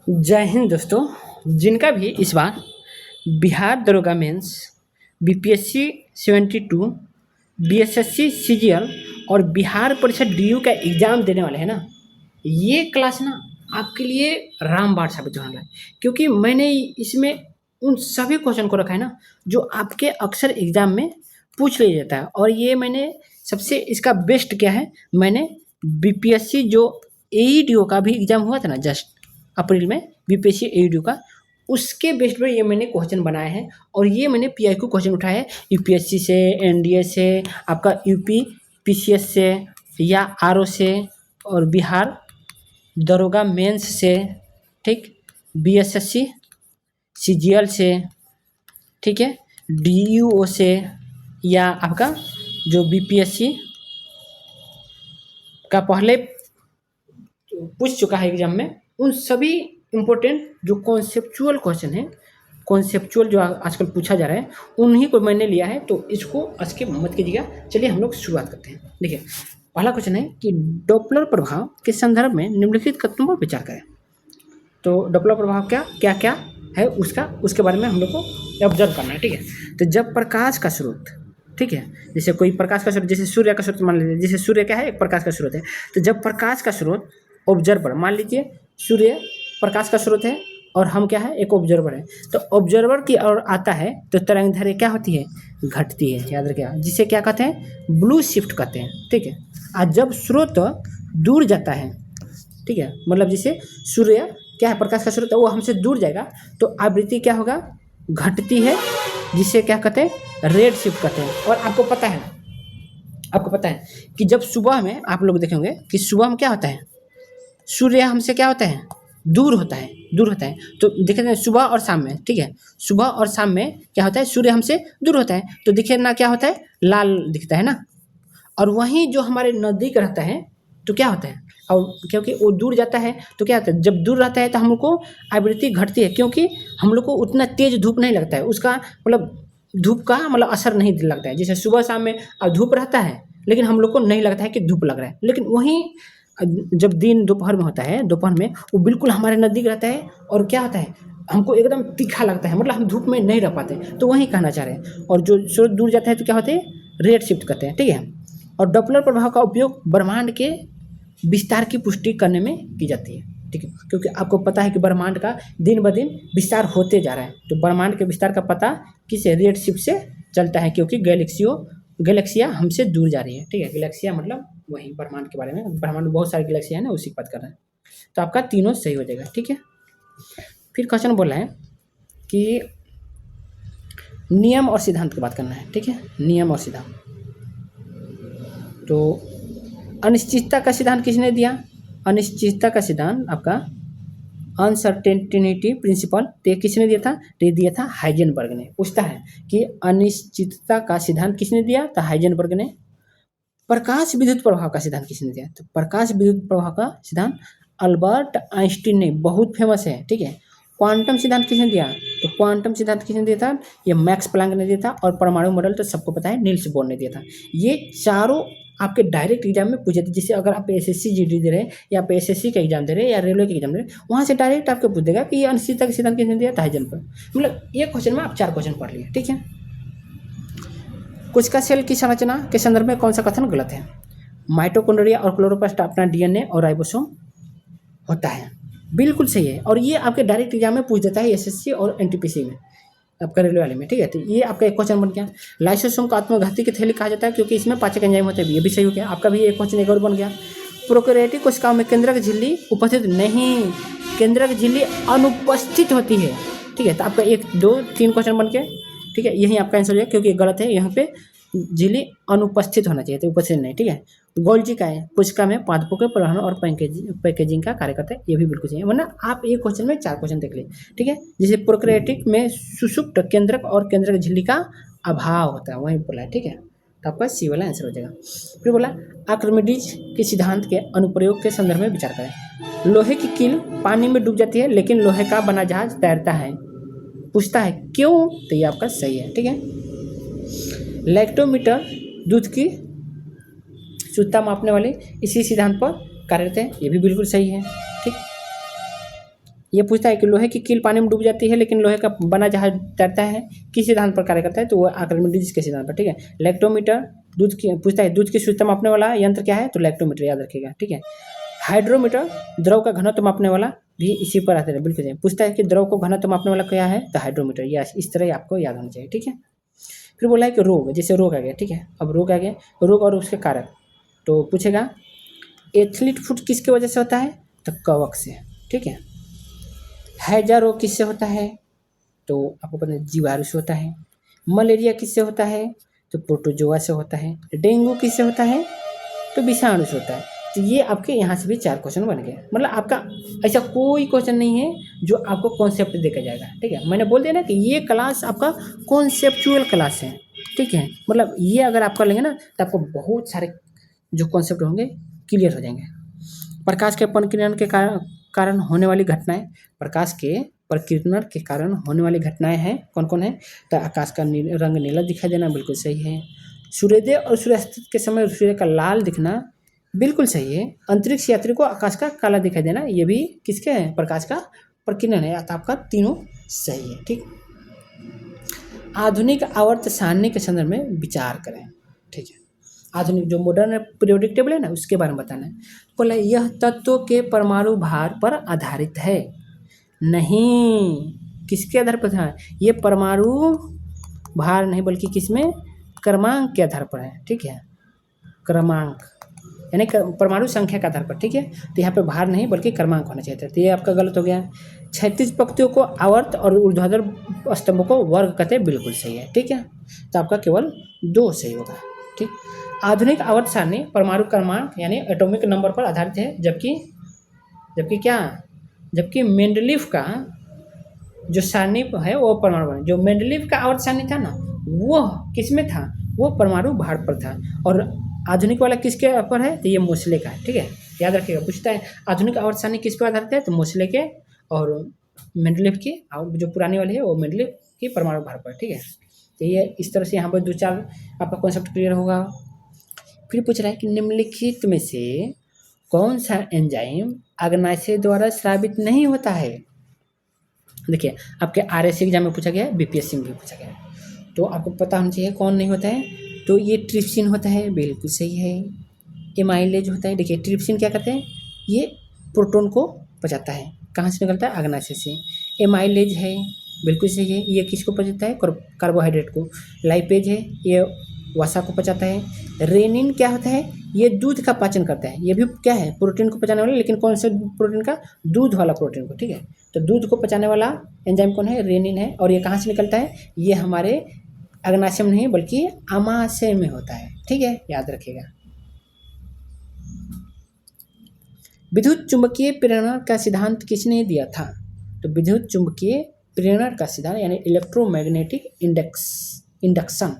जय हिंद दोस्तों। जिनका भी इस बार बिहार दरोगा मेंस, बीपीएससी 72, बीएसएससी सीजीएल और बिहार परिषद डीयू का एग्ज़ाम देने वाले हैं ना, ये क्लास ना आपके लिए रामबाण साबित होने वाला है। क्योंकि मैंने इसमें उन सभी क्वेश्चन को रखा है ना जो आपके अक्सर एग्ज़ाम में पूछ लिया जाता है। और ये मैंने सबसे इसका बेस्ट क्या है, मैंने बीपीएससी जो एईडीओ का भी एग्ज़ाम हुआ था ना जस्ट अप्रैल में, बीपीएससी एईडीओ का, उसके बेस्ड पे ये मैंने क्वेश्चन बनाए हैं। और ये मैंने पीआईक्यू क्वेश्चन उठाए हैं यूपीएससी से, एनडीए से, आपका यूपी पीसीएस से या आरओ से, और बिहार दरोगा मेंस से, ठीक, बीएसएससी सीजीएल से, ठीक है, डीयूओ से, या आपका जो बीपीएससी का पहले पूछ चुका है एग्जाम में, उन सभी इम्पोर्टेंट जो कॉन्सेप्चुअल क्वेश्चन हैं, कॉन्सेप्चुअल जो आजकल पूछा जा रहा है, उन्हीं को मैंने लिया है। तो इसको स्किप मत कीजिएगा। चलिए हम लोग शुरुआत करते हैं। देखिए, पहला क्वेश्चन है कि डॉपलर प्रभाव के संदर्भ में निम्नलिखित कथनों पर विचार करें। तो डॉपलर प्रभाव क्या क्या है उसके बारे में हम लोग को ऑब्जर्व करना है, ठीक है। तो जब प्रकाश का स्रोत, ठीक है, जैसे कोई प्रकाश का स्रोत, जैसे सूर्य का स्रोत मान लीजिए, जैसे सूर्य क्या है, एक प्रकाश का स्रोत है। तो जब प्रकाश का स्रोत ऑब्जर्वर, मान लीजिए सूर्य प्रकाश का स्रोत है और हम क्या है, एक ऑब्जर्वर है। तो ऑब्जर्वर की ओर आता है तो तरंगदैर्घ्य क्या होती है, घटती है, याद रखिएगा, जिसे क्या कहते हैं, ब्लू शिफ्ट कहते हैं, ठीक है। और जब स्रोत दूर जाता है, ठीक है, मतलब जैसे सूर्य क्या है, प्रकाश का स्रोत है, वो हमसे दूर जाएगा तो आवृत्ति क्या होगा, घटती है, जिसे क्या कहते हैं, रेड शिफ्ट कहते हैं। और आपको पता है कि जब सुबह में आप लोग देखेंगे कि सुबह में क्या होता है, सूर्य हमसे क्या होता है, दूर होता है। तो देखे ना सुबह और शाम में, ठीक है, सुबह और शाम में क्या होता है, सूर्य हमसे दूर होता है तो दिखे ना क्या होता है, लाल दिखता है ना। और वहीं जो हमारे नज़दीक रहता है तो क्या होता है, और क्योंकि वो दूर जाता है तो क्या होता है, जब दूर रहता है तो हम लोग को आवृत्ति घटती है, क्योंकि हम लोग को उतना तेज धूप नहीं लगता है, उसका मतलब धूप का मतलब असर नहीं लगता है। जैसे सुबह शाम में अब धूप रहता है लेकिन हम लोग को नहीं लगता है कि धूप लग रहा है। लेकिन वहीं जब दिन दोपहर में होता है, दोपहर में वो बिल्कुल हमारे नज़दीक रहता है और क्या होता है, हमको एकदम तीखा लगता है, मतलब हम धूप में नहीं रह पाते। तो वही कहना चाह रहे हैं। और जो सूरज दूर जाता है तो क्या होते हैं, रेड शिफ्ट करते हैं, ठीक है। और डॉपलर प्रभाव का उपयोग ब्रह्मांड के विस्तार की पुष्टि करने में की जाती है, ठीक है, क्योंकि आपको पता है कि ब्रह्मांड का दिन ब दिन विस्तार होते जा रहा है। तो ब्रह्मांड के विस्तार का पता किस रेड शिफ्ट से चलता है, क्योंकि गैलेक्सियाँ हमसे दूर जा रही है, ठीक है। गैलेक्सिया मतलब वही ब्रह्मांड के बारे में, ब्रह्मांड में बहुत सारी गैलेक्सियाँ हैं ना, उसी की बात कर रहे हैं। तो आपका तीनों सही हो जाएगा, ठीक है। फिर क्वेश्चन बोला है कि नियम और सिद्धांत की बात करना है, ठीक है, नियम और सिद्धांत। तो अनिश्चितता का सिद्धांत किसने दिया, अनिश्चितता का सिद्धांत आपका अनसर्टेनिटी प्रिंसिपल, तो किसने दिया था, तो ये दिया था हाइजेनबर्ग ने। पूछता है कि अनिश्चितता का सिद्धांत किसने दिया, तो हाइजेनबर्ग ने। प्रकाश विद्युत प्रभाव का सिद्धांत किसने दिया, तो प्रकाश विद्युत प्रभाव का सिद्धांत अल्बर्ट आइंस्टीन ने, बहुत फेमस है, ठीक है। क्वांटम सिद्धांत किसने दिया, तो क्वांटम सिद्धांत किसने दिया था, ये मैक्स प्लैंक ने दिया था। और परमाणु मॉडल तो सबको पता है, नील्स बोर ने दिया था। ये चारों आपके डायरेक्ट एग्जाम में पूछे थे। जैसे अगर आप एसएससी जीडी दे रहे हैं या आप एसएससी का एग्जाम दे रहे हैं या रेलवे का एग्जाम दे रहे हैं, वहाँ से डायरेक्ट आपको पूछ देगा कि ये अनिश्चितता का सिद्धांत किसने दिया था, हाइजेनबर्ग। मतलब एक क्वेश्चन में आप 4 क्वेश्चन पढ़ लिए, ठीक है। कोशिका सेल की संरचना के संदर्भ में कौन सा कथन गलत है, माइटोकॉन्ड्रिया और क्लोरोप्लास्ट अपना डीएनए और राइबोसोम होता है, बिल्कुल सही है। और ये आपके डायरेक्ट एग्जाम में पूछ देता है, एसएससी और एनटीपीसी में, आपका रेलवे वाले में, ठीक है। तो ये आपका एक क्वेश्चन बन गया। लाइसोसोम को आत्मघाती की थैली कहा जाता है क्योंकि इसमें पाचक एंजाइम होते हैं, ये भी सही हो गया। आपका भी एक क्वेश्चन एक और बन गया। प्रोकैरियोटिक कोशिकाओं में केंद्रक झिल्ली उपस्थित नहीं, केंद्रक झिल्ली अनुपस्थित होती है, ठीक है। तो आपका 1 2 3 क्वेश्चन बन के, ठीक है, यही आपका आंसर है, क्योंकि गलत है, यहाँ पे झिल्ली अनुपस्थित होना चाहिए, तो उपस्थित नहीं, ठीक है। गोल्जी का है, कोशिका में पादपों के परिवहन और पैकेजिंग का कार्य करता है, ये भी बिल्कुल सही है। वरना आप एक क्वेश्चन में 4 क्वेश्चन देख लिए, ठीक है। जैसे प्रोकैरियोटिक में सुषुप्त केंद्रक और केंद्रक झिल्ली का अभाव होता है, वही बोला है, ठीक है। तो आपका सी वाला आंसर हो जाएगा। फिर बोला आर्किमिडीज के सिद्धांत के अनुप्रयोग के संदर्भ में विचार करें। लोहे की कील पानी में डूब जाती है लेकिन लोहे का बना जहाज तैरता है, पूछता है क्यों, तो ये आपका सही है, ठीक है। लैक्टोमीटर दूध की शुद्धता मापने वाले इसी सिद्धांत पर कार्यरत है, ये भी बिल्कुल सही है, ठीक। ये पूछता है कि लोहे की कील पानी में डूब जाती है लेकिन लोहे का बना जहाज तैरता है, किस सिद्धांत पर कार्य करता है, तो वो आर्किमिडीज के सिद्धांत पर। ठीक है, लैक्टोमीटर दूध की पूछता है, दूध की शुद्धता मापने वाला यंत्र क्या है, तो लैक्टोमीटर याद रखिएगा। ठीक है, हाइड्रोमीटर द्रव का घनत्व मापने वाला भी इसी पर आते हैं, बिल्कुल सही। पूछता है कि द्रव को घनत्व मापने वाला क्या है, तो हाइड्रोमीटर। या इस तरह आपको याद होना चाहिए। ठीक है, फिर बोला है कि रोग, जैसे रोग आ गया। ठीक है, अब रोग आ गया, रोग और उसके कारक, तो पूछेगा एथलीट फुट किसकी वजह से होता है, तो कवक से। ठीक है, हैजा रोग किससे होता है, तो आपको पता है जीवाणु से होता है। मलेरिया किससे होता है, तो प्रोटोजोआ से होता है। डेंगू किससे होता है, तो विषाणु से होता है। तो ये आपके यहाँ से भी 4 क्वेश्चन बन गए। मतलब आपका ऐसा कोई क्वेश्चन नहीं है जो आपको कॉन्सेप्ट देखा जाएगा। ठीक है, मैंने बोल दिया ना कि ये क्लास आपका कॉन्सेप्चुअल क्लास है। ठीक है, मतलब ये अगर आप कर लेंगे ना तो आपको बहुत सारे जो कॉन्सेप्ट होंगे क्लियर हो जाएंगे। प्रकाश के परिकिरण के कारण होने वाली घटनाएं, प्रकाश के प्रकीर्णन के कारण होने वाली घटनाएं हैं कौन कौन है, तो आकाश का रंग नीला दिखाई देना, बिल्कुल सही है। सूर्योदय और सूर्यास्त के समय सूर्य का लाल दिखना, बिल्कुल सही है। अंतरिक्ष यात्री को आकाश का काला दिखाई देना, ये भी किसके है, प्रकाश का प्रकीर्णन है। तो आपका तीनों सही है। ठीक, आधुनिक आवर्त सारणी के संदर्भ में विचार करें। ठीक है, आधुनिक जो मॉडर्न पीरियोडिक टेबल है ना, उसके बारे में बताना है। बोला यह तत्वों के परमाणु भार पर आधारित है। नहीं, किसके आधार पर था, ये परमाणु भार नहीं बल्कि किसमें, क्रमांक के आधार पर है। ठीक है, क्रमांक यानी परमाणु संख्या के आधार पर। ठीक है, तो यहाँ पे भार नहीं बल्कि क्रमांक होना चाहिए था, तो ये आपका गलत हो गया। क्षैतिज पंक्तियों को आवर्त और ऊर्ध्वाधर स्तंभों को वर्ग कहते हैं, बिल्कुल सही है। ठीक है, तो आपका केवल 2 सही होगा। ठीक, आधुनिक आवर्त सारणी परमाणु क्रमांक यानी एटॉमिक नंबर पर आधारित है, जबकि क्या, जबकि मेंडलीफ का जो सारणी है वो परमाणु, जो मेंडलीफ का आवर्त सारणी था ना वो किसमें था, वो परमाणु भार पर था। और आधुनिक वाला किसके पर है, तो ये मोसले का है। ठीक है, याद रखिएगा, पूछता है आधुनिक आवर्त सारणी किस पर आधारित है, तो मोसले के और मेंडलीफ की, और जो पुरानी वाली है वो मेंडलीफ की परमाणु भार पर। ठीक है, तो ये इस तरह से यहाँ पर 2-4 आपका कॉन्सेप्ट क्लियर होगा। फिर पूछ रहा है कि निम्नलिखित में से कौन सा एंजाइम अग्नाशय द्वारा स्रावित नहीं होता है। देखिए, आपके RSC एग्जाम में पूछा गया है, BPSC में भी पूछा गया है, तो आपको पता होना चाहिए कौन नहीं होता है। तो ये ट्रिप्सिन होता है, बिल्कुल सही है। एमाइलेज होता है, देखिए ट्रिप्सिन क्या करते हैं, ये प्रोटॉन को पचाता है, कहाँ से निकलता है, अग्नाशय से। एमाइलेज है, बिल्कुल सही है, ये किसको पचाता है, कार्बोहाइड्रेट को। लाइपेज है, ये वसा को पचाता है। रेनिन क्या होता है, ये दूध का पाचन करता है, ये भी क्या है, प्रोटीन को पचाने वाला, लेकिन कौन से प्रोटीन का, दूध वाला प्रोटीन को। ठीक है, तो दूध को पचाने वाला एंजाइम कौन है, रेनिन है। और ये कहाँ से निकलता है, ये हमारे अग्नाशय में नहीं बल्कि आमाशय में होता है। ठीक है, याद रखिएगा। विद्युत चुंबकीय प्रेरण का सिद्धांत किसने दिया था, तो विद्युत चुंबकीय प्रेरण का सिद्धांत यानी इलेक्ट्रोमैग्नेटिक इंडक्शन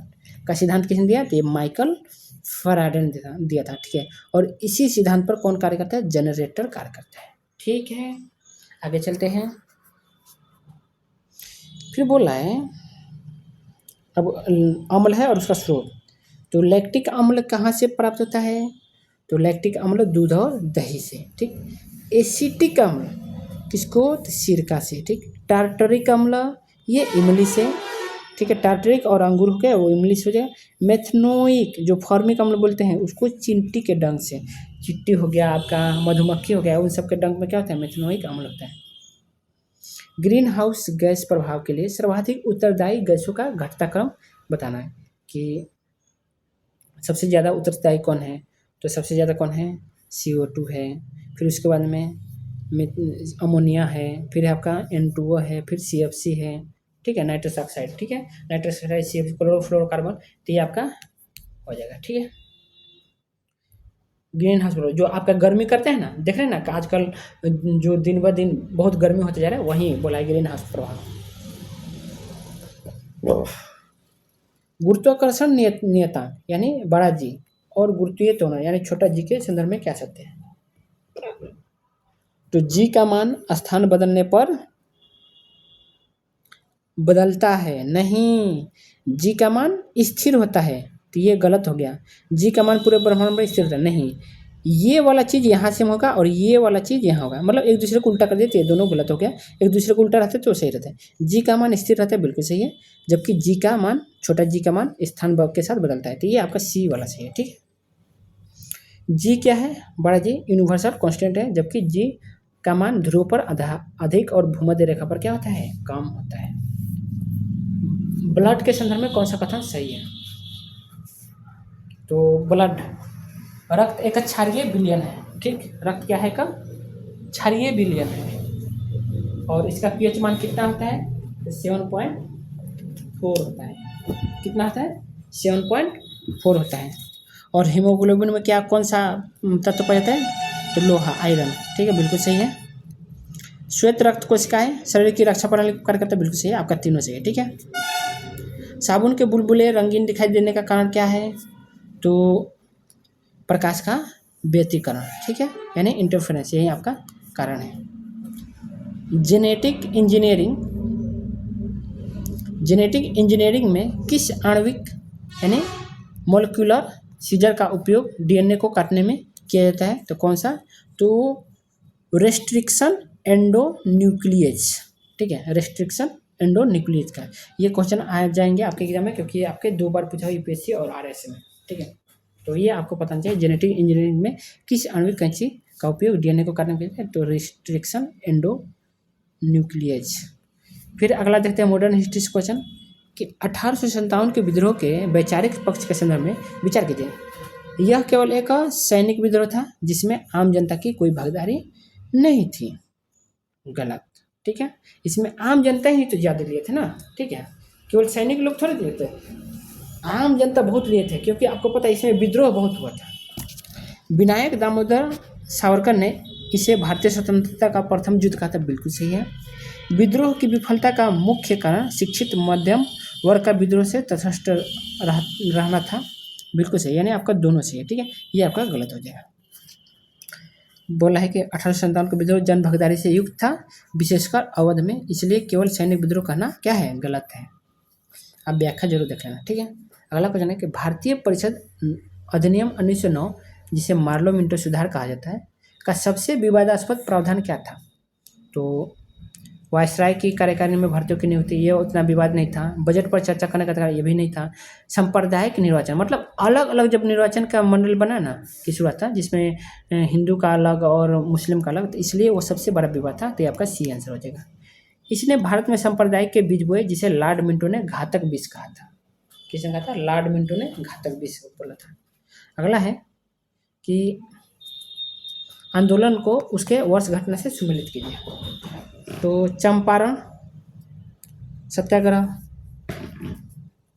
का सिद्धांत किसने दिया, तो ये माइकल फैराडे ने दिया था। ठीक है, और इसी सिद्धांत पर कौन कार्य करता है, जनरेटर कार्य करता है। ठीक है, आगे चलते हैं। फिर बोला है अब अम्ल है और उसका स्रोत, तो लैक्टिक अम्ल कहाँ से प्राप्त होता है, तो लैक्टिक अम्ल दूध और दही से। ठीक, एसिटिक अम्ल किसको, तो सिरका से। ठीक, टार्टरिक अम्ल ये इमली से। ठीक है, टार्टरिक और अंगूर हो गया वो इमली से हो जाएगा। मेथनोइक जो फॉर्मिक अम्ल बोलते हैं उसको चींटी के डंक से, चिट्टी हो गया आपका, मधुमक्खी हो गया, उन सब के डंक में क्या होता है, मेथनोइक अम्ल होता है। ग्रीन हाउस गैस प्रभाव के लिए सर्वाधिक उत्तरदायी गैसों का घटता क्रम बताना है कि सबसे ज़्यादा उत्तरदायी कौन है, तो सबसे ज़्यादा कौन है, CO2 है, फिर उसके बाद में अमोनिया है, फिर आपका N2O है, फिर CFC है। ठीक है, नाइट्रस ऑक्साइड। ठीक है, नाइट्रस ऑक्साइड, CFC, क्लोरोफ्लोरोकार्बन, तो ये आपका हो जाएगा। ठीक है, ग्रीन हाउस जो आपका गर्मी करते हैं ना, देख रहे हैं ना कि आजकल जो दिन ब दिन बहुत गर्मी होते जा रहा है, वही बोला है ग्रीन हाउस प्रभाव। गुरुत्वाकर्षण नियतांक यानी बड़ा जी और गुरुत्वीय त्वरण यानी छोटा जी के संदर्भ में क्या सकते हैं, तो जी का मान स्थान बदलने पर बदलता है, नहीं, जी का मान स्थिर होता है, तो ये गलत हो गया। जी का मान पूरे ब्रह्मांड में स्थिर होता है, नहीं, ये वाला चीज़ यहाँ से होगा और ये वाला चीज़ यहाँ होगा, मतलब एक दूसरे को उल्टा कर दिए तो ये दोनों गलत हो गया। एक दूसरे को उल्टा रहते तो सही रहता है। जी का मान स्थिर रहता है, बिल्कुल सही है, जबकि जी का मान, छोटा जी का मान स्थान के साथ बदलता है, तो ये आपका सी वाला सही है। ठीक है। जी क्या है? बड़ा जी यूनिवर्सल कांस्टेंट है, जबकि जी का मान ध्रुव पर अधिक और भूमध्य रेखा पर क्या होता है? कम होता है। ब्लड के संदर्भ में कौन सा कथन सही है? तो ब्लड, रक्त एक क्षारीय विलयन है। ठीक, रक्त क्या है? का क्षारीय विलयन है और इसका पीएच मान कितना होता है? 7.4 होता है। कितना होता है? 7.4 होता है। और हीमोग्लोबिन में क्या, कौन सा तत्व पाया जाता है? तो लोहा, आयरन। ठीक है, बिल्कुल सही है। श्वेत रक्त कोशिकाएं शरीर की रक्षा प्रणाली को कार्य करता है, बिल्कुल सही है, आपका तीनों सही है। ठीक है। साबुन के बुलबुले रंगीन दिखाई देने का कारण क्या है? तो प्रकाश का व्यतिकरण। ठीक है, यानी इंटरफेरेंस, यही आपका कारण है। जेनेटिक इंजीनियरिंग में किस आणविक यानी मोलिकुलर सीजर का उपयोग डीएनए को काटने में किया जाता है? तो कौन सा? तो रेस्ट्रिक्शन एंडोन्यूक्लियेज। ठीक है, रेस्ट्रिक्शन एंडोन्यूक्लियेज का ये क्वेश्चन आ जाएंगे आपके एग्जाम में, क्योंकि आपके 2 बार पूछा यूपीएससी और आरएससी में। ठीक है, तो ये आपको पता चाहिए जेनेटिक इंजीनियरिंग में किस आणविक कैंची का उपयोग डीएनए को काटने के लिए? तो रेस्ट्रिक्शन एंडोन्यूक्लियेज। फिर अगला देखते हैं मॉडर्न हिस्ट्री क्वेश्चन कि 1857 के विद्रोह के वैचारिक पक्ष के संदर्भ में विचार कीजिए। यह केवल एक सैनिक विद्रोह था जिसमें आम जनता की कोई भागीदारी नहीं थी। गलत। ठीक है, इसमें आम जनता ही तो ज़्यादा लिए थे ना। ठीक है, केवल सैनिक लोग थोड़े लिए थे, आम जनता बहुत लिए थे, क्योंकि आपको पता है इसमें विद्रोह बहुत हुआ था। विनायक दामोदर सावरकर ने इसे भारतीय स्वतंत्रता का प्रथम युद्ध कहा था, बिल्कुल सही है। विद्रोह की विफलता का मुख्य कारण शिक्षित मध्यम वर्ग का विद्रोह से तटस्थ रहना था, बिल्कुल सही, यानी आपका दोनों सही है। ठीक है, ये आपका गलत हो जाएगा। बोला है कि 1857 का विद्रोह जन भागीदारी से युक्त था, विशेषकर अवध में, इसलिए केवल सैनिक विद्रोह कहना क्या है? गलत है। आप व्याख्या जरूर देख लेना। ठीक है, अगला क्वेश्चन है कि भारतीय परिषद अधिनियम 1909, जिसे मार्लो मिंटो सुधार कहा जाता है, का सबसे विवादास्पद प्रावधान क्या था? तो वायसराय की कार्यकारिणी में भर्तियों की नियुक्ति, ये उतना विवाद नहीं था। बजट पर चर्चा करने का अधिकार, ये भी नहीं था। सांप्रदायिक निर्वाचन, मतलब अलग अलग जब निर्वाचन का मंडल बना ना की शुरुआत था, जिसमें हिंदू का अलग और मुस्लिम का अलग, तो इसलिए वो सबसे बड़ा विवाद था। तो ये आपका सी आंसर हो जाएगा। इसने भारत में सांप्रदायिक के बीज बोए, जिसे लॉर्ड मिंटो ने घातक विष कहा था। किसने कहा था? लॉर्ड मिंटो ने घातक विष बोला था। अगला है कि आंदोलन को उसके वर्ष घटना से सम्मिलित कीजिए। तो चंपारण सत्याग्रह,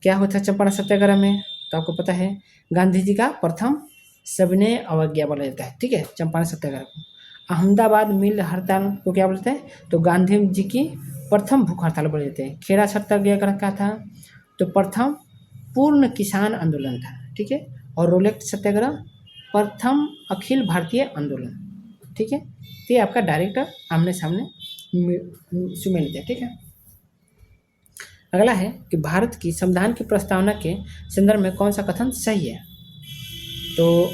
क्या होता है चंपारण सत्याग्रह में? तो आपको पता है, गांधी जी का प्रथम सविनय अवज्ञा बोला जाता है। ठीक है, चंपारण सत्याग्रह को। अहमदाबाद मिल हड़ताल को क्या बोलते हैं? तो गांधी जी की प्रथम भूख हड़ताल बोले जाते हैं। खेड़ा सत्याग्रह क्या था? तो प्रथम पूर्ण किसान आंदोलन था। ठीक है, और रोलेट सत्याग्रह प्रथम अखिल भारतीय आंदोलन। ठीक है, तो ये आपका डायरेक्ट आमने सामने सुमेलित है। ठीक है, अगला है कि भारत की संविधान की प्रस्तावना के संदर्भ में कौन सा कथन सही है? तो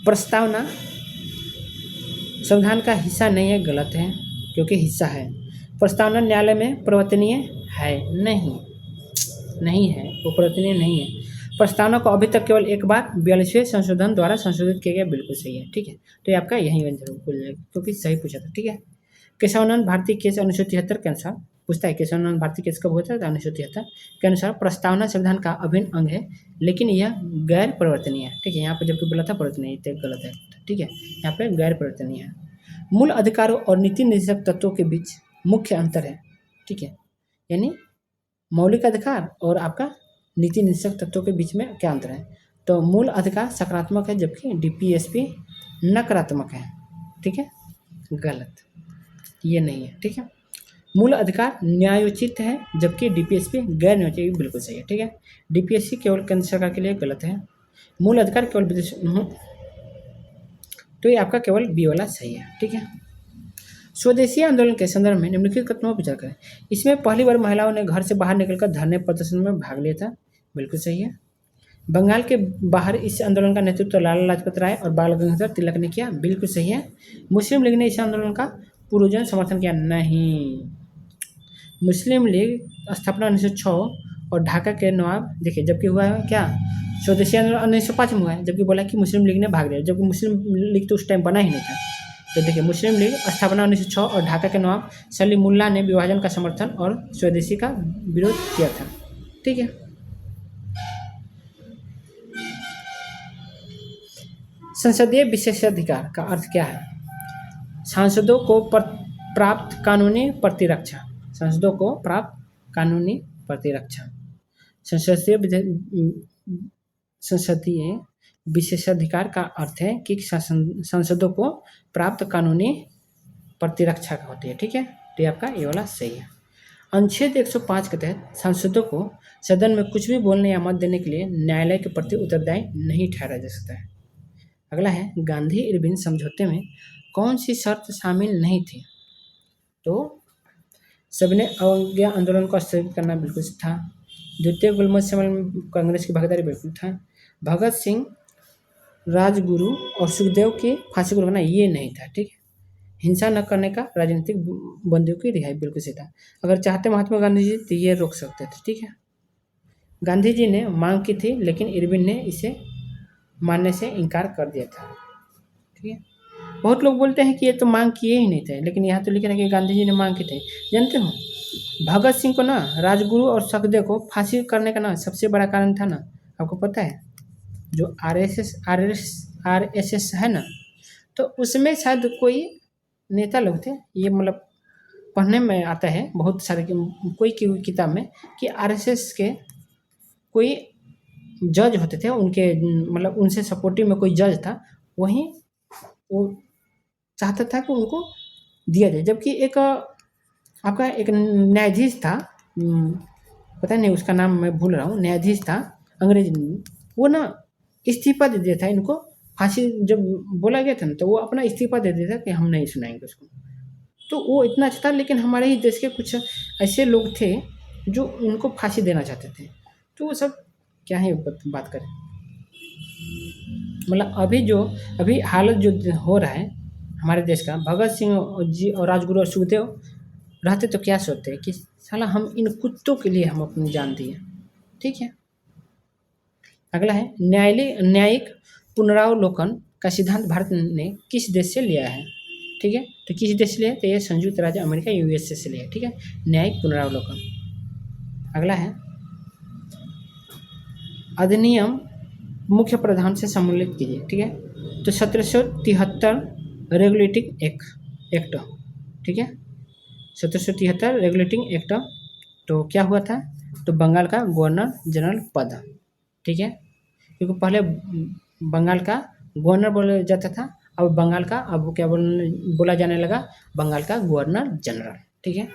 प्रस्तावना संविधान का हिस्सा नहीं है, गलत है, क्योंकि हिस्सा है। प्रस्तावना न्यायालय में परिवर्तनीय है? नहीं है, वो परिवर्तनीय नहीं है। प्रस्तावना को अभी तक केवल एक बार 42वें संशोधन द्वारा संशोधित किया गया, बिल्कुल सही है। ठीक है, तो ये आपका यही आंसर हो जाएगा, क्योंकि सही पूछा था। ठीक है, केशवानंद भारती केस 1973 के अनुसार पूछता है, केशवानंद भारती केस कब होता है? 1973 के अनुसार प्रस्तावना संविधान का अभिन्न अंग है, लेकिन यह गैर परिवर्तनीय है। ठीक है, यहाँ पर जबकि बोला था परिवर्तनीय, तो गलत है। ठीक है, यहाँ पे गैर परिवर्तनीय है। मूल अधिकारों और नीति निर्देशक तत्वों के बीच मुख्य अंतर है। ठीक है, यानी मौलिक अधिकार और आपका नीति निर्देशक तत्वों के बीच में क्या अंतर है? तो मूल अधिकार सकारात्मक है, जबकि डीपीएसपी नकारात्मक है। ठीक है, गलत, ये नहीं है। ठीक है, मूल अधिकार न्यायोचित है, जबकि डीपीएसपी गैर न्यायोचित, बिल्कुल सही है। ठीक है, डीपीएससी केवल केंद्र सरकार के लिए, गलत है। मूल अधिकार केवल विदेश, तो ये आपका केवल बी वाला सही है। ठीक है, स्वदेशी आंदोलन के संदर्भ में निम्नलिखित कथनों पर विचार करें। इसमें पहली बार महिलाओं ने घर से बाहर निकलकर धरने प्रदर्शन में भाग लिया था, बिल्कुल सही है। बंगाल के बाहर इस आंदोलन का नेतृत्व लाला लाजपत राय और बाल गंगाधर तिलक ने किया, बिल्कुल सही है। मुस्लिम लीग ने इस आंदोलन का पूर्वजन समर्थन किया, नहीं। मुस्लिम लीग स्थापना 1906 और ढाका के नवाब, देखिए जबकि हुआ है क्या, स्वदेशी आंदोलन 1905 में हुआ है, जबकि बोला कि मुस्लिम लीग ने भाग लिया, जबकि मुस्लिम लीग तो उस टाइम बना ही नहीं था। तो देखिए मुस्लिम लीग स्थापना 1906 और ढाका के नवाब सलीमुल्लाह ने विभाजन का समर्थन और स्वदेशी का विरोध किया था, ठीक है। संसदीय विशेषाधिकार का अर्थ क्या है? सांसदों को प्राप्त कानूनी प्रतिरक्षा, सांसदों को प्राप्त कानूनी प्रतिरक्षा। संसदीय विशेषाधिकार का अर्थ है कि सांसदों को प्राप्त कानूनी प्रतिरक्षा होती है, ठीक है। तो ये आपका ये वाला सही है। अनुच्छेद 105 के तहत सांसदों को सदन में कुछ भी बोलने या मत देने के लिए न्यायालय के प्रति उत्तरदायी नहीं ठहराया जा सकता है। अगला है, गांधी इरविन समझौते में कौन सी शर्त शामिल नहीं थी? तो सबने अवज्ञा आंदोलन को स्थगित करना बिल्कुल था। द्वितीय गोलमेज सम्मेलन में कांग्रेस की भागीदारी बिल्कुल था। भगत सिंह, राजगुरु और सुखदेव की फांसी को रोकना ये नहीं था, ठीक है। हिंसा न करने का, राजनीतिक बंदियों की रिहाई बिल्कुल सही था। अगर चाहते महात्मा गांधी जी तो ये रोक सकते थे, ठीक है। गांधी जी ने मांग की थी लेकिन इरविन ने इसे मानने से इनकार कर दिया था, ठीक है। बहुत लोग बोलते हैं कि ये तो मांग किए ही नहीं थे, लेकिन यहाँ तो लिखा है कि गांधी जी ने मांग की थी। जानते हो भगत सिंह को ना, राजगुरु और सुखदेव को फांसी करने का ना सबसे बड़ा कारण था ना, आपको पता है, जो आरएसएस है ना, तो उसमें शायद कोई नेता लोग थे, ये मतलब पढ़ने में आता है बहुत सारे कोई किताब में कि आरएसएस के कोई जज होते थे, उनके मतलब उनसे सपोर्टिव में कोई जज था, वहीं वो चाहता था कि उनको दिया जाए। जबकि एक आपका एक न्यायाधीश था, पता नहीं उसका नाम मैं भूल रहा हूँ, न्यायाधीश था अंग्रेज, वो ना इस्तीफा दे दिया था इनको। फांसी जब बोला गया था ना, तो वो अपना इस्तीफा दे दिया था कि हम नहीं सुनाएंगे उसको। तो वो इतना अच्छा था, लेकिन हमारे ही देश के कुछ ऐसे लोग थे जो उनको फांसी देना चाहते थे। तो वो सब क्या ही बात करें, मतलब अभी हालत जो हो रहा है हमारे देश का, भगत सिंह जी और राजगुरु और सुखदेव रहते तो क्या सोचते हैं कि साला हम इन कुत्तों के लिए हम अपनी जान दिए, ठीक है। अगला है, न्यायिक पुनरावलोकन का सिद्धांत भारत ने किस देश से लिया है? ठीक है, तो किस देश से लिया? तो ये संयुक्त राज्य अमेरिका यूएसए से लिया है, ठीक है, न्यायिक पुनरावलोकन। अगला है, अधिनियम मुख्य प्रधान से सम्मिलित कीजिए, ठीक है। तो 1773 रेगुलेटिंग एक्ट, ठीक है, 1773 रेगुलेटिंग एक्ट। तो क्या हुआ था? तो बंगाल का गवर्नर जनरल पद, ठीक है, क्योंकि पहले बंगाल का गवर्नर बोला जाता था, अब बंगाल का अब क्या बोला जाने लगा, बंगाल का गवर्नर जनरल, ठीक है।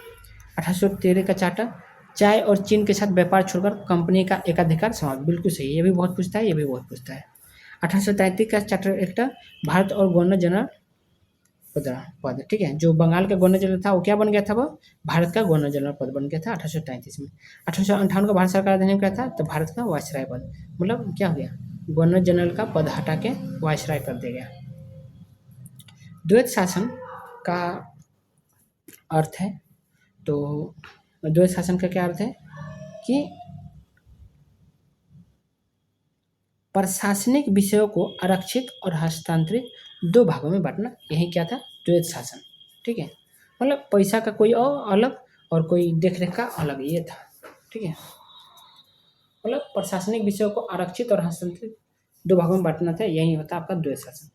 1813 का चार्टर, चाय और चीन के साथ व्यापार छोड़कर कंपनी का एकाधिकार समाप्त, बिल्कुल सही है, ये भी बहुत पूछता है, ये भी बहुत पूछता है। 1833 का चार्टर एक्ट, भारत और गवर्नर जनरल पद, ठीक है, जो बंगाल का गवर्नर जनरल था वो क्या बन गया था, वो भारत का गवर्नर जनरल पद बन गया था 1833 में। 1858 का भारत सरकार अधिनियम क्या था? तो भारत का वायसराय पद, मतलब क्या हो गया, गवर्नर जनरल का पद हटा के वायसराय कर दिया गया। द्वैत शासन का अर्थ है, तो द्वैत शासन का क्या अर्थ है कि प्रशासनिक विषयों को आरक्षित और हस्तांतरित दो भागों में बांटना, यही क्या था, द्वैत शासन, ठीक है। मतलब पैसा का कोई और अलग और कोई देखरेख का अलग, ये था, ठीक है। मतलब प्रशासनिक विषयों को आरक्षित और हस्तांतरित दो भागों में बांटना था, यही होता आपका द्वैत शासन।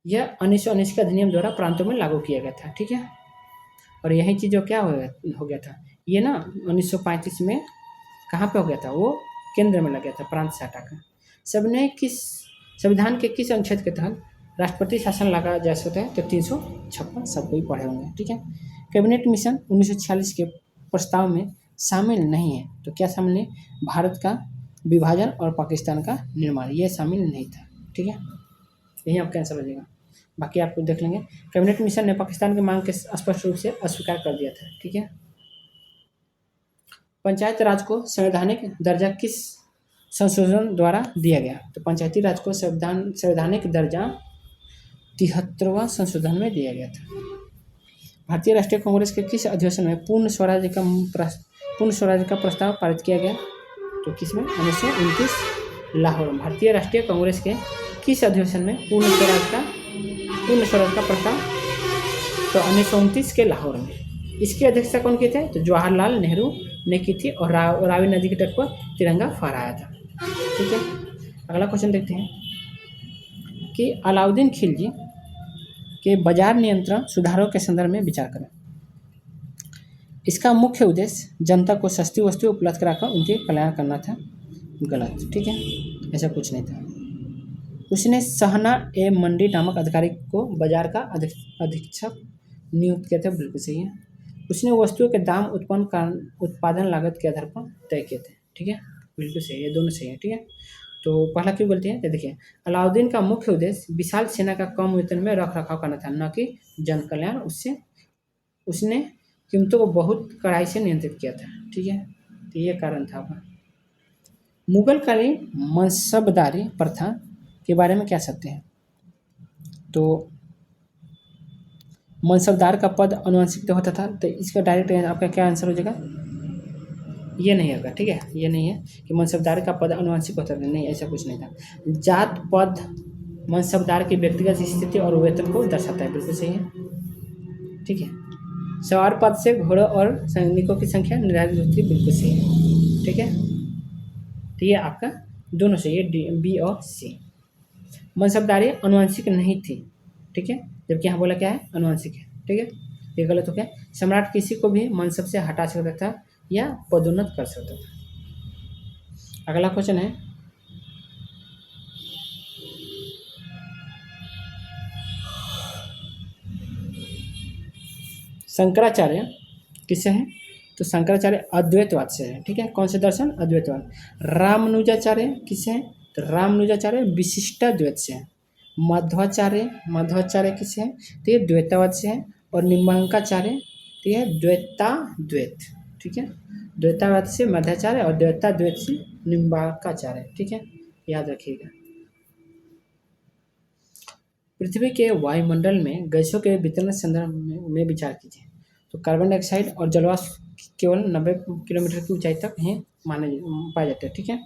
यह 1919 के अधिनियम द्वारा प्रांतों में लागू किया गया था, ठीक है। और यही चीज़ जो क्या हो गया था, ये ना 1935 में कहाँ पे हो गया था, वो केंद्र में लग गया था, प्रांत से हटाकर। सबने किस संविधान के किस अनुच्छेद के तहत राष्ट्रपति शासन लगा जा सकता है? तो 356, सबको ही पढ़े होंगे, ठीक है। कैबिनेट मिशन 1946 के प्रस्ताव में शामिल नहीं है, तो क्या शामिल नहीं? भारत का विभाजन और पाकिस्तान का निर्माण, ये शामिल नहीं था, ठीक है, यही आपका आंसर हो जाएगा। बाकी आपको देख लेंगे। कैबिनेट मिशन ने पाकिस्तान की मांग के स्पष्ट रूप से अस्वीकार कर दिया था, ठीक है। पंचायत राज को संवैधानिक दर्जा किस संशोधन द्वारा दिया गया। तो पंचायती राज को संवैधानिक दर्जा 73वां संशोधन में दिया गया था। भारतीय राष्ट्रीय कांग्रेस के किस अधिवेशन में पूर्ण स्वराज का प्रस्ताव पारित किया गया? तो किसमें? 1929 लाहौर में। भारतीय राष्ट्रीय कांग्रेस के किस अधिवेशन में पूर्ण स्वराज का प्रस्ताव? तो 1929 के लाहौर में। इसकी अध्यक्षता कौन की थे? तो जवाहरलाल नेहरू ने की थी और रावी नदी के तट पर तिरंगा फहराया था। ठीक है, अगला क्वेश्चन देखते हैं कि अलाउद्दीन खिलजी के बाजार नियंत्रण सुधारों के संदर्भ में विचार करें। इसका मुख्य उद्देश्य जनता को सस्ती वस्तुएं उपलब्ध कराकर उनके कल्याण करना था। गलत। ठीक है, ऐसा कुछ नहीं था। उसने सहना ए मंडी नामक अधिकारी को बाजार का अधीक्षक नियुक्त किया था। बिल्कुल सही है। उसने वस्तुओं के दाम उत्पादन लागत के आधार पर तय किए थे। ठीक है, बिल्कुल सही है, दोनों सही है। ठीक है, तो पहला क्यों बोलते हैं? तो देखिए, अलाउद्दीन का मुख्य उद्देश्य विशाल सेना का कम वेतन में रख रखाव करना था, न कि जन कल्याण। उसने कीमतों को बहुत कड़ाई से नियंत्रित किया था। ठीक है, तो ये कारण था। मुगलकालीन मनसबदारी प्रथा के बारे में क्या सकते हैं? तो मनसबदार का पद अनुवांशिक होता था, तो इसका डायरेक्ट आपका क्या आंसर हो जाएगा? ये नहीं होगा। ठीक है, ये नहीं है कि मनसबदार का पद अनुवांशिक होता था, नहीं, ऐसा कुछ नहीं था। जात पद मनसबदार की व्यक्तिगत स्थिति और वेतन को दर्शाता है। बिल्कुल सही है। ठीक है, सवार पद से घोड़ों और सैनिकों की संख्या निर्धारित होती है। बिल्कुल सही है। ठीक है, तो ये आपका दोनों सही है, डी, बी और सी। मनसबदारी अनुवांशिक नहीं थी। ठीक है, जबकि यहाँ बोला क्या है? अनुवांशिक है। ठीक है, ये गलत हो गया। सम्राट किसी को भी मनसब से हटा सकता था या पदोन्नत कर सकता था। अगला क्वेश्चन है, शंकराचार्य किससे है? तो शंकराचार्य अद्वैतवाद से है। ठीक है, कौन से दर्शन? अद्वैतवाद। रामानुजाचार्य किससे है? तो रामानुजाचार्य विशिष्टाद्वैत से है। मध्वाचार्य किससे है? तो ये द्वैतवाद से है। और निम्बांकाचार्य तो ये द्वैताद्वैत। ठीक है, द्वैतावाद से मध्वाचार्य और द्वैताद्वैत से निम्बांकाचार्य। ठीक है, याद रखिएगा। पृथ्वी के वायुमंडल में गैसों के वितरण संदर्भ में विचार कीजिए। तो कार्बन डाइऑक्साइड और जलवाष्प केवल 90 किलोमीटर की ऊंचाई तक ही पाए जाते हैं। ठीक है,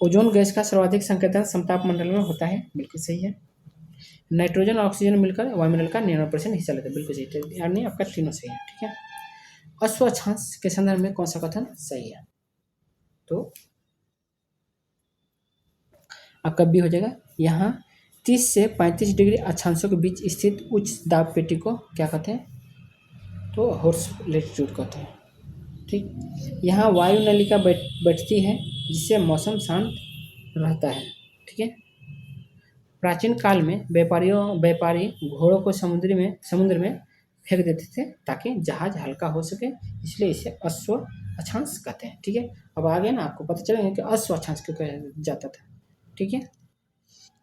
ओजोन गैस का सर्वाधिक संकेतन समताप मंडल में होता है। बिल्कुल सही है। नाइट्रोजन और ऑक्सीजन मिलकर वायुमंडल का 99% हिस्सा लेते हैं। बिल्कुल सही है, यानी आपका तीनों सही है। ठीक है, अश्वक्षांश के संदर्भ में कौन सा कथन सही है? तो आपका बी हो जाएगा। यहाँ 30 से 35 डिग्री अक्षांशों के बीच स्थित उच्च दाब पेटी को क्या कहते हैं? तो हॉर्स लैटिट्यूड कहते हैं। ठीक, यहाँ वायु नलिका बैठती है जिससे मौसम शांत रहता है। ठीक है, प्राचीन काल में व्यापारी घोड़ों को समुद्र में फेंक देते थे ताकि जहाज हल्का हो सके, इसलिए इसे अश्व अक्षांश कहते हैं। ठीक है, अब आगे ना आपको पता चलेगा कि अश्व अक्षांश क्यों कहा जाता था। ठीक है,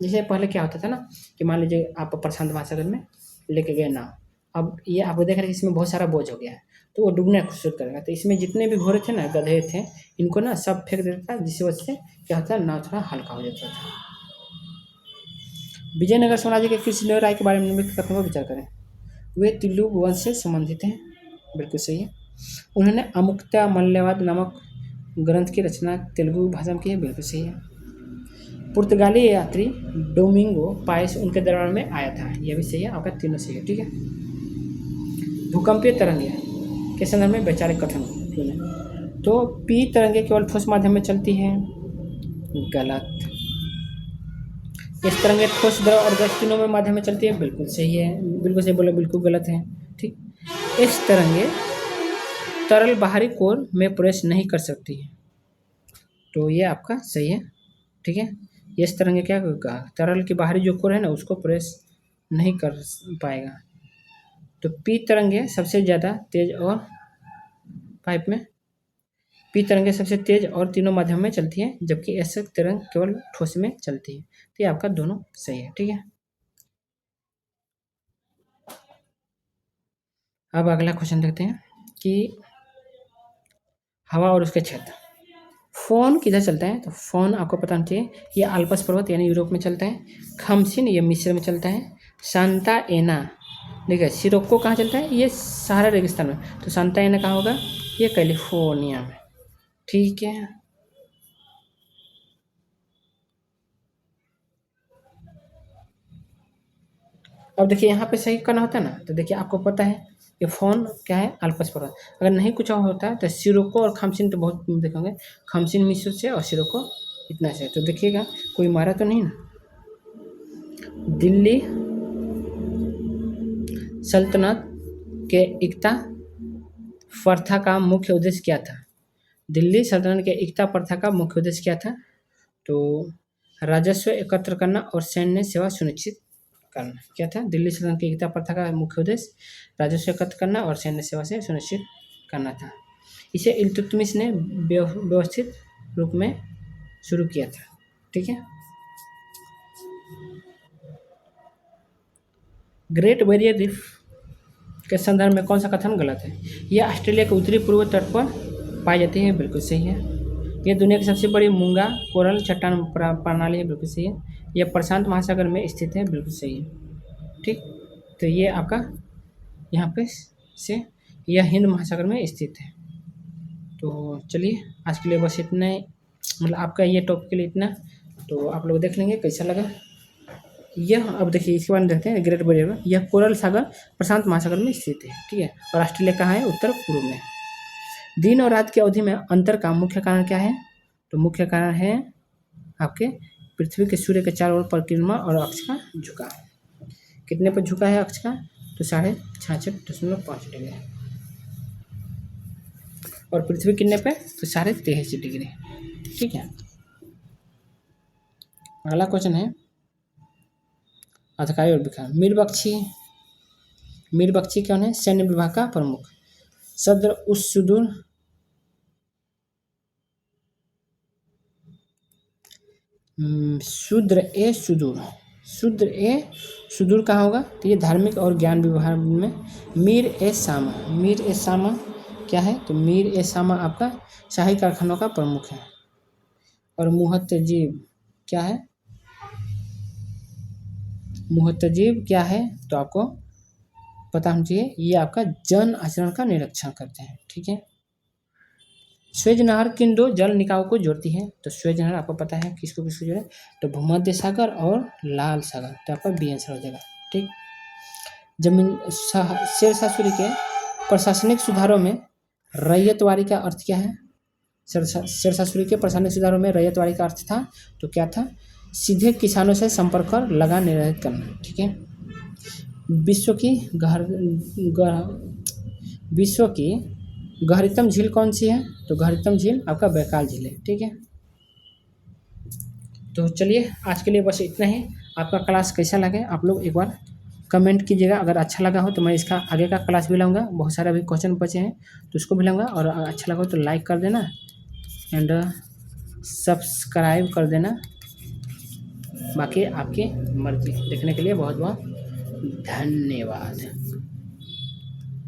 जैसे पहले क्या होता था ना कि मान लीजिए आप प्रशांत महासागर में लेके गए नाव, अब ये आप देख रहे हैं इसमें बहुत सारा बोझ हो गया है, तो वो डूबने शुरू करेगा। तो इसमें जितने भी घोड़े थे ना, गधे थे, इनको ना सब फेंक देता था, जिससे वजह से क्या होता है, नाव थोड़ा हल्का हो जाता था। विजयनगर साम्राज्य के कृष्णदेव राय के बारे में निम्नलिखित कथनों पर विचार करें। वे तुलु वंश से संबंधित हैं। बिल्कुल सही है। उन्होंने अमुक्ता मल्लवाद नामक ग्रंथ की रचना तेलुगु भाषा में की है। बिल्कुल सही है। पुर्तगाली यात्री डोमिंगो पायस उनके दरबार में आया था। यह भी सही है, आपका तीनों सही है। ठीक है, भूकंपीय तरंगे के संदर्भ में वैचारिक कथन चुने। तो पी तरंगे केवल ठोस माध्यम में चलती है। गलत। इस तरंगे ठोस, द्रव और गैस तीनों में माध्यम में चलती है। बिल्कुल सही है, बिल्कुल सही बोले, बिल्कुल गलत है। ठीक, इस तरंगे तरल बाहरी कोर में प्रवेश नहीं कर सकती है। तो ये आपका सही है। ठीक है, इस तरंगे क्या होगा, तरल की बाहरी जो कोर है ना उसको प्रवेश नहीं कर पाएगा। तो पी तरंगे सबसे ज़्यादा तेज और पाइप में पी तरंगे सबसे तेज और तीनों माध्यम में चलती है, जबकि एस तरंग केवल ठोस में चलती है। तो ये आपका दोनों सही है। ठीक है, अब अगला क्वेश्चन देखते हैं कि हवा और उसके क्षेत्र। फ़ोन किधर चलता है? तो फ़ोन आपको पता होना चाहिए, ये आल्प्स पर्वत यानी यूरोप में चलता है। खम्सिन ये मिस्र में चलता है। सांता एना देखिए, सिरोक्को कहाँ चलता है? ये सहारा रेगिस्तान में। तो सांता एना कहाँ होगा? ये कैलिफोर्निया में। ठीक है। अब देखिए यहाँ पे सही करना होता है ना, तो देखिए आपको पता है कि फ़ोन क्या है? आल्प्स पर्वत। अगर नहीं कुछ और होता है तो सिरोको और खम्सिन तो बहुत देखेंगे। खम्सिन मिस्र से और सिरोको इतना से। तो देखिएगा कोई मारा तो नहीं ना। दिल्ली सल्तनत के एकता प्रथा का मुख्य उद्देश्य क्या था? दिल्ली सल्तनत के एकता प्रथा का मुख्य उद्देश्य क्या था? तो राजस्व एकत्र करना और सैन्य सेवा सुनिश्चित करना। क्या था? दिल्ली सल्तनत की एकता प्रथा का मुख्य उद्देश्य राजस्व एकत्र करना और सैन्य सेवा से सुनिश्चित करना था। इसे इल्तुतमिश ने व्यवस्थित रूप में शुरू किया था। ठीक है। ग्रेट बैरियर रीफ के संदर्भ में कौन सा कथन गलत है? यह ऑस्ट्रेलिया के उत्तरी पूर्व तट पर पाई जाती है, बिल्कुल सही है। यह दुनिया की सबसे बड़ी मूंगा कोरल चट्टान प्रणाली है, बिल्कुल सही है। यह प्रशांत महासागर में स्थित है, बिल्कुल सही है। ठीक, तो ये आपका यहाँ पे से यह हिंद महासागर में स्थित है। तो चलिए आज के लिए बस इतना ही, मतलब आपका ये टॉपिक के लिए इतना। तो आप लोग देख लेंगे कैसा लगा यह। अब देखिए इसके बारे में देखते हैं। ग्रेट बैरियर यह कोरल सागर प्रशांत महासागर में स्थित है। ठीक है। और ऑस्ट्रेलिया कहाँ है? उत्तर पूर्व में। दिन और रात की अवधि में अंतर का मुख्य कारण क्या है? तो मुख्य कारण है आपके पृथ्वी के सूर्य के चारों ओर परिक्रमा और अक्ष का झुकाव। कितने पर झुका है अक्ष का? तो 66.5 डिग्री। और पृथ्वी कितने पे? तो 23.5 डिग्री। ठीक है। अगला क्वेश्चन है अधिकारी और विकार। मीरबख्शी कौन है? सैन्य विभाग का प्रमुख। सद्र उस सुदूर शूद्र ए सुदूर कहाँ होगा? तो ये धार्मिक और ज्ञान विभाग में। मीर ए सामा क्या है? तो मीर ए सामा आपका शाही कारखानों का प्रमुख है। और मुहतजीब क्या है? मुहतजीब क्या है? तो आपको पता होना चाहिए, ये आपका जन आचरण का निरीक्षण करते हैं। ठीक है। स्वेज नहर किन दो जल निकायों को जोड़ती है? तो स्वेज नहर आपको पता है किसको किसको जोड़े? तो भूमध्य सागर और लाल सागर। तो आपका बी आंसर हो जाएगा। ठीक। शेरशाह सूरी के प्रशासनिक सुधारों में रैयतवारी का अर्थ क्या है? शेरशाह सूरी के प्रशासनिक सुधारों में रैयतवारी का अर्थ था, तो क्या था? सीधे किसानों से संपर्क कर लगान निर्धारित करना। ठीक है। विश्व की गहरीतम झील कौन सी है? तो गहरीतम झील आपका बैकाल झील है। ठीक है। तो चलिए आज के लिए बस इतना ही। आपका क्लास कैसा लगे आप लोग एक बार कमेंट कीजिएगा। अगर अच्छा लगा हो तो मैं इसका आगे का क्लास भी लाऊंगा। बहुत सारे अभी क्वेश्चन बचे हैं तो उसको भी लाऊंगा। और अच्छा लगा हो तो लाइक कर देना एंड सब्सक्राइब कर देना। बाकी आपकी मर्जी। देखने के लिए बहुत बहुत धन्यवाद।